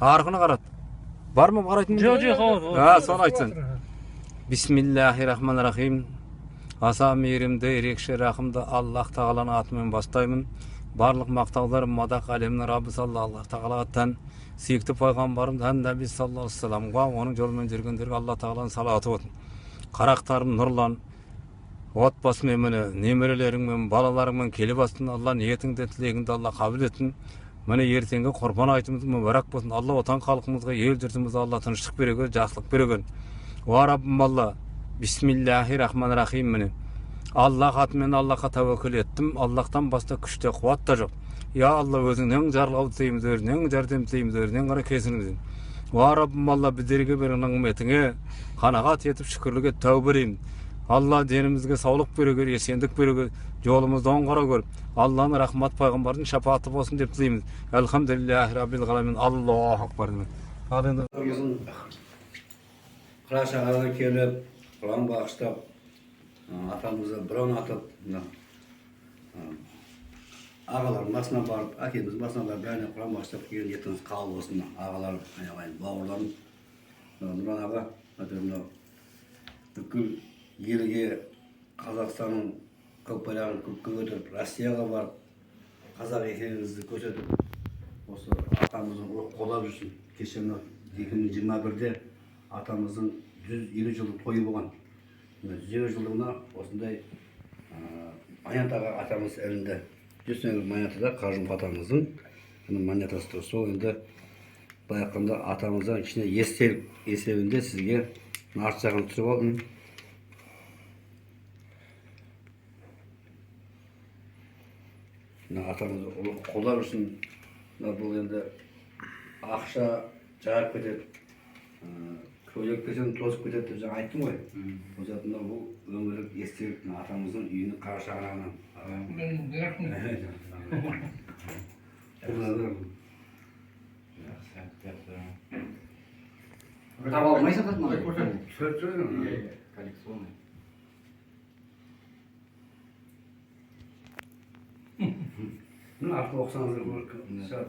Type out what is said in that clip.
Arkını qarat. Barmı qaraytın? Yok, Ha, son aytsın. Bismillahirrahmanirrahim. Asa meyrimde, erекşe rahımda Allah Tağala'nın atымен бастаймын. Барлық мақтауларым мадақ әлемнің Раббы саллаллаху тағалаттан сүйікті пайғамбарымдан Нәби саллаллаху алейхи вассаламға оның жолымен жүргендерге Алла Тағаланың салауаты болсын. Қарақтарым нұрлан, отбасымен міне немерелеріңмен, балаларыңмен келіп астын. Алла ниетіңді, тілегіңді Алла қабыл етсін. Міне ертеңгі құрбан айтымыз мүбәрәк болсын. Алла отан халқымызға, ел жұртымызға Алла тыныштық берген, жақсылық берген. Уа Раббым Алла, бисмиллахиррахманиррахим. Міне Аллах атымен Аллахқа тәуекел еттім. Аллахтан басқа күште қуат та жоқ. Я Алла, өзіңнен жарлау тілейміз, өзіңнен жәрдем тілейміз, өзіңнен ғана кесіріңіз. Уа Раббым Алла, біздерге берген нығметіңе қанағат етіп шүкірлік ет, тәубе етемін. Алла денімізге саулық бере, есендік бере, жолымызды оң қара көріп, Алланың рахмат пайғамбардың шапаты болсын деп тілейміз. Әлхамдулиллахи раббил ғаламин. Аллаху акбар. Ал енді Қарашағаға келіп, құран бағыштап, атамызды бірон атып, ағалардың басына барып, әкеміздің басына барып, бәріне құран бағыштап келген етіңіз қабыл болсын, ағаларым, бауырларым. Нұран аға, бүкіл елге, Қазақстанның көп байлағын көпке көтеріп, Россияға барып, қазақ екеніңізді көрсетіп, осы атамыздың қолдап жүрсін. Кеше 2021-де атамыздың 150 жылдық тойы болған. 150 жылдығына осындай монетаға атамыз ілінді. 100 теңгелік монетада Қажымов атамыздың монетасы тұр. Сол енді байаққанда атамыздан ішіне естелік есебінде сізге арт жағын түсіріп алдым. Атамызды қолдап жүрсін. Бұл енді ақша жағып кетеді, көйлек кетсең тозып кетеді деп жаңа айттым ғой. Бұл затында бұл өмірлік естелік атамыздың үйінің қарашығанағынан. Таба алмайсың қасмағай? Коллекционный. Артық оқысаңыздар